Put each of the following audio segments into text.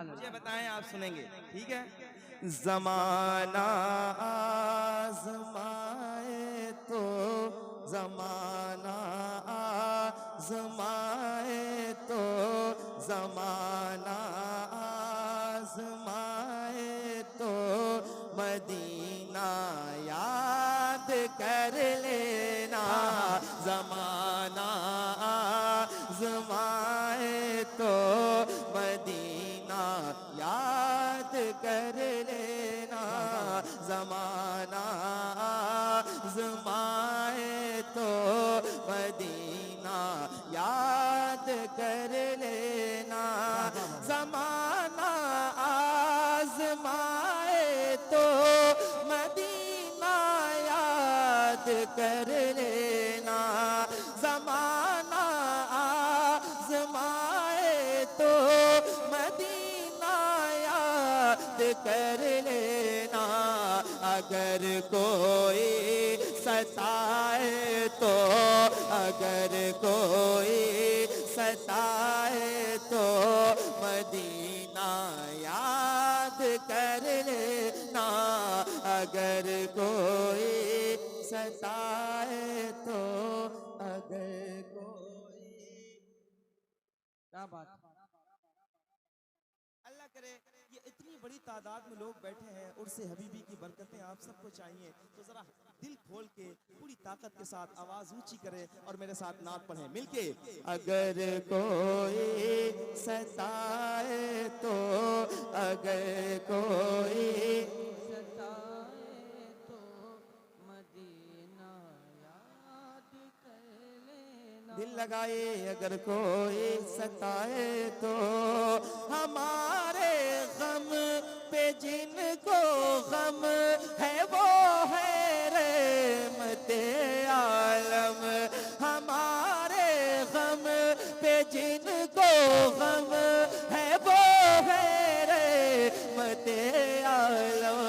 मुझे बताएं, आप सुनेंगे, ठीक है। जमाना आजमाए तो जमाना आजमाए तो जमाना आजमाए तो मदीना याद कर लेना। जमाना आजमाए तो मदीना याद कर लेना। जमाना आजमाए तो मदीना याद कर लेना। जमाना आजमाए तो मदीना याद कर लेना। जमाना आजमाए तो मदीना याद कर लेना। अगर कोई सताए तो, अगर कोई सताए तो मदीना याद कर लेना। अगर कोई सताए तो, अगर कोई, क्या बात। अल्लाह करे ये इतनी बड़ी तादाद में लोग बैठे हैं, उर्से हबीबी की बरकतें आप सबको चाहिए, तो जरा दिल खोल के पूरी ताकत के साथ आवाज ऊंची करें और मेरे साथ नात पढ़ें मिलके। अगर कोई सताए तो, अगर कोई सताए तो मदीना याद कर लेना। दिल लगाए, अगर कोई सताए तो हमारे गम पे जिनको गम है वो है रहमते आलम। हमारे गम पे जिनको गम है वो है रहमते आलम।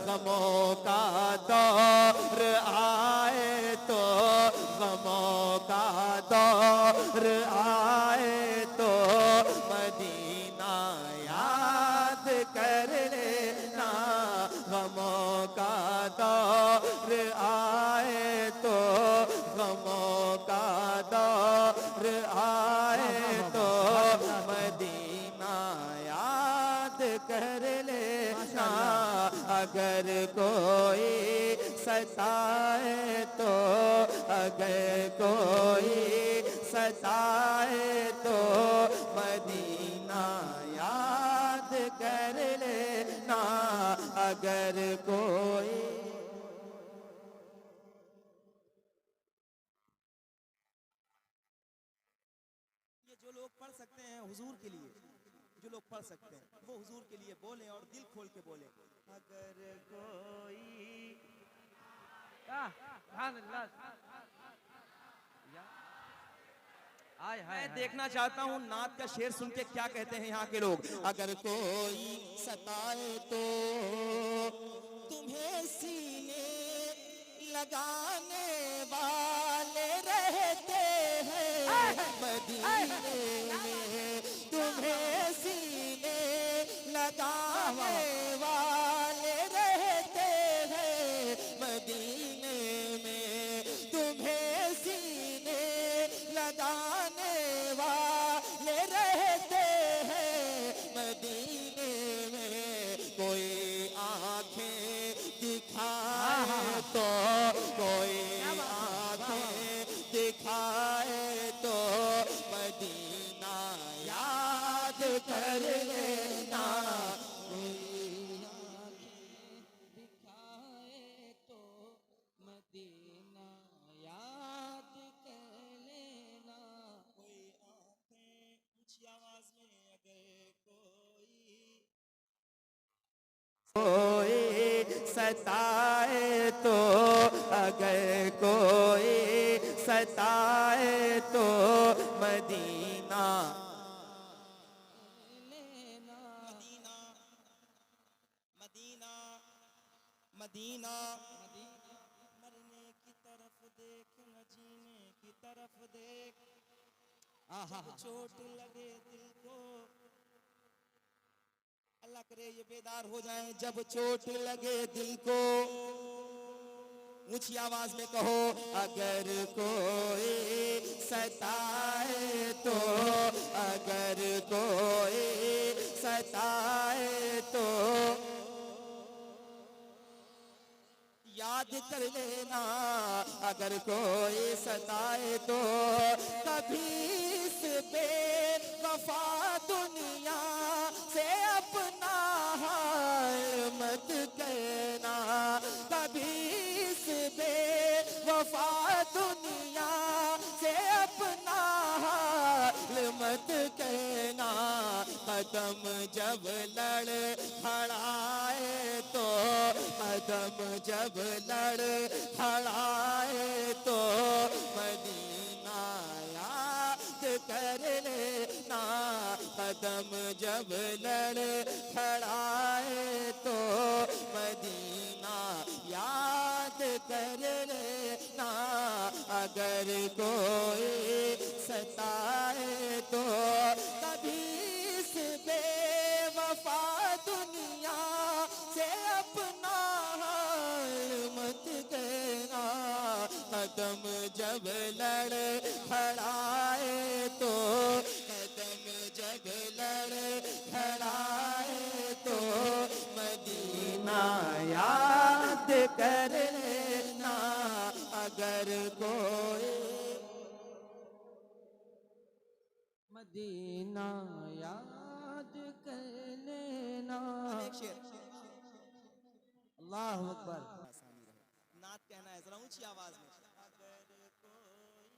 गमों का दौर आए तो, गमों का दौर आए तो मदीना याद कर लेना। गमों का दौर आए तो, गमों का दौर आए तो मदीना याद कर लेना। अगर कोई सताए तो, अगर कोई सताए तो मदीना याद कर लेना। अगर कोई, ये जो लोग पढ़ सकते हैं हुजूर के लिए, जो लोग पढ़ सकते हैं वो हुजूर के लिए बोले और दिल खोल के बोले। अगर कोई, मैं देखना चाहता हूँ नात का शेर सुन के क्या कहते हैं यहाँ के लोग। अगर कोई सताए तो तुम्हें सीने लगाने वाले रहते हैं मदीने में। तुम्हें सीने लगाने वाले रहते हैं मदीने में। तुम्हें सीने लगाने वाले रहते हैं मदीने में। कोई आंखें दिखाए तो, कोई आंखें दिखाए तो मदीना याद कर लेना। कोई आंखें दिखाए तो मदीना याद कर लेना। कोई आंखें, ऊंची आवाज में, अगर कोई सताए तो, अगर कोई सताए तो मदीना लेना। मदीना, मदीना, मदीना मरने की तरफ तरफ देख, जब चोट लगे दिल को, अल्लाह करे ये बेदार हो जाए। जब चोट लगे दिल को, ऊंची आवाज में कहो, अगर कोई सताए तो, अगर कोई सताए तो याद कर लेना, अगर कोई सताए तो कभी इस बेवफा दुनिया से अपना हाल मत कहना, कभी इस बेवफा दुनिया से अपना हाल मत कहना। कदम जब लड़ खड़ाए तो, कदम जब लड़ खड़ाए तो मदीना याद कर लेना, कदम जब लड़ खड़ाए तो मदीना याद कर लेना। अगर कोई सताए तो कभी इस बेवफा दुनिया से अपना हाल मत कहना। कदम जब लड़ खड़ाए तो, कदम जब लड़ खड़ाए तो मदीना याद कर लेना। अगर कोई मदीना याद कर लेना। एक शेर, अल्लाह अकबर। नात कहना है जरा ऊंची आवाज में। अगर कोई,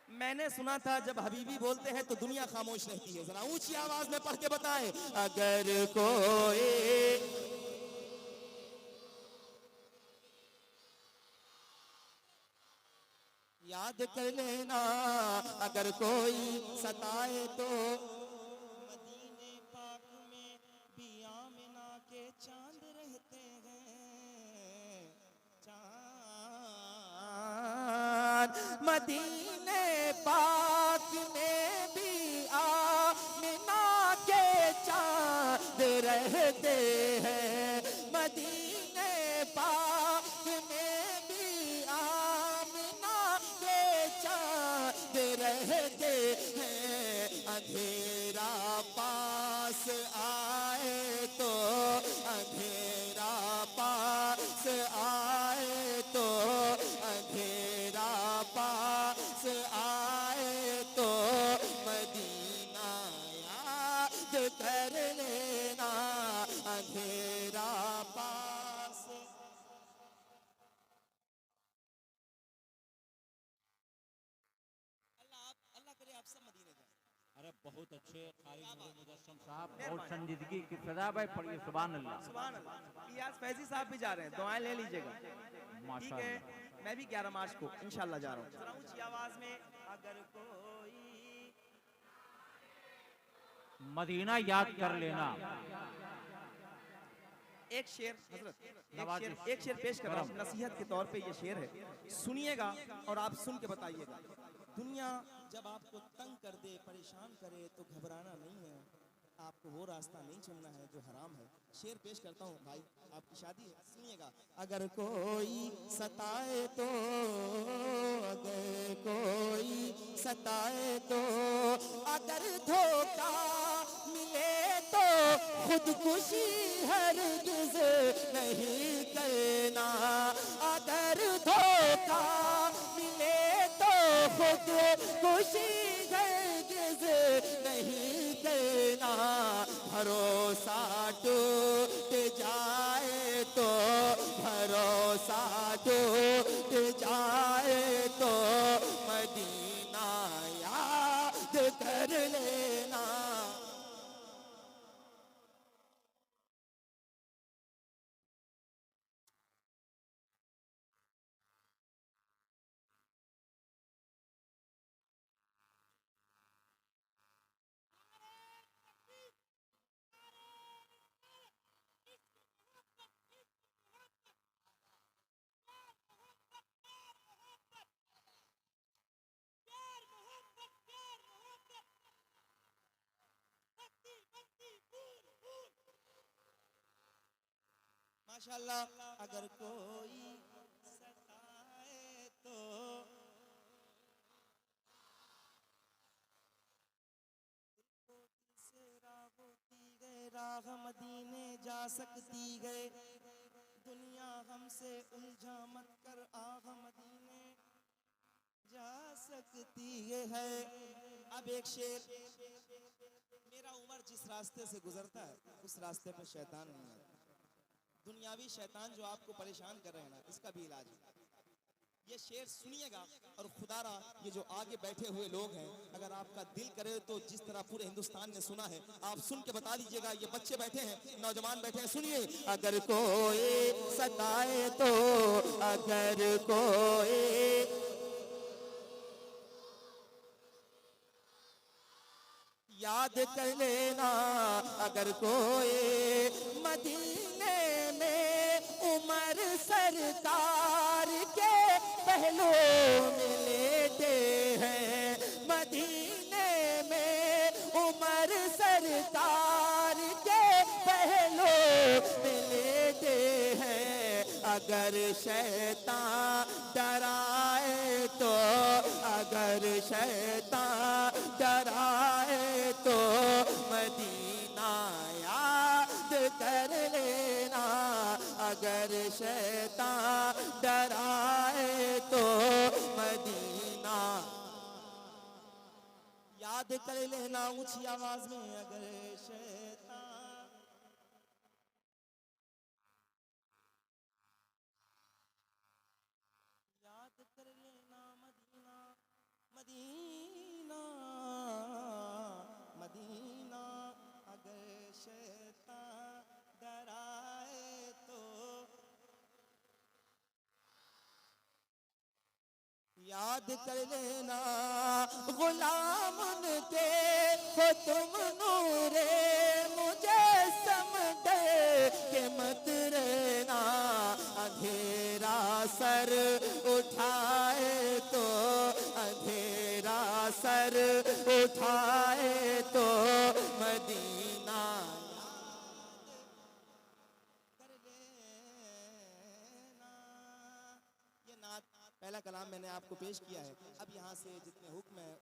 मैंने सुना था जब हबीबी बोलते हैं तो दुनिया खामोश रहती है। जरा ऊंची आवाज में पढ़ के बताएं, अगर कोई याद कर लेना, अगर कोई सताए तो मदीने पाक में भी आमिना के चांद रहते हैं, चांद मदीने पाक में भी आमिना के चांद रहते हैं, मदीने पाक में भी आमिना के चांद रहते हैं। अंधेरा पास आए तो, अंधेरा पास आए तो, अंधेरा पास आए तो मदीना याद कर लेना। अंधेरा पास, अल्लाह करे आप सब मदीने जाएं। अरे बहुत अच्छे कारी मुजस्सम साहब, बहुत संजीदगी की सजा भाई पढ़िए। सुभान अल्लाह, सुभान अल्लाह। इलियास फैजी साहब भी जा रहे हैं, दुआएं ले लीजिएगा। ठीक है, मैं भी 11 मार्च को इंशाल्लाह जा रहा हूँ। जरा ऊंची आवाज में, अगर कोई मदीना याद कर लेना। एक शेर हजरत, एक शेर पेश कर रहा हूँ नसीहत के तौर पे। ये शेर है, सुनिएगा और आप सुन के बताइएगा। दुनिया जब आपको तंग कर दे, परेशान करे तो घबराना नहीं है, आपको वो रास्ता नहीं चुनना है जो हराम है। शेर पेश करता हूँ भाई, आपकी शादी है, सुनिएगा। अगर कोई सताए तो, अगर कोई सताए तो, अगर धोखा मिले तो खुदकुशी हरगिज़ नहीं करना। अगर धोखा मिले तो खुदकुशी हरगिज़ नहीं करना। भरोसा टूट जाए तो, भरोसा टूट जाए तो मदीना याद कर लेना। माशाल्लाह। अगर कोई सताए तो से राह होती गए, राह मदीने जा सकती गए, दुनिया हमसे उलझा मत कर, आह मदीने जा सकती है। अब एक शेर, मेरा उमर जिस रास्ते से गुजरता है उस रास्ते पे शैतान नहीं आता। दुनियावी शैतान जो आपको परेशान कर रहे हैं ना, इसका भी इलाज है। ये शेर सुनिएगा और खुदारा ये जो आगे बैठे हुए लोग हैं, अगर आपका दिल करे तो जिस तरह पूरे हिंदुस्तान ने सुना है, आप सुन के बता दीजिएगा। ये बच्चे बैठे हैं, नौजवान बैठे हैं, सुनिए। अगर कोई सताए तो, अगर कोई याद कर लेना, अगर कोई मदीने में उमर सरकार के पहलू में लेटे हैं, मदीने में उमर सरकार के पहलू में लेटे हैं। अगर शैतान डराए तो, अगर शैतान डराए तो मदीना याद कर लेना, अगर शैतान डराए तो मदीना याद कर लेना। ऊंची आवाज में, अगर शैतान याद कर लेना मदीना, मदीना मदीना। अगर शैतान डराए तो याद कर लेना। गुलाम उनके हो तुम, नूरे मुझे समझे के मत रहना। अंधेरा सर उठाए तो, अंधेरा सर उठाए तो मदीना कर लेना। ये नात पहला कलाम मैंने आपको पेश किया है। अब यहाँ से जितने हुक्म है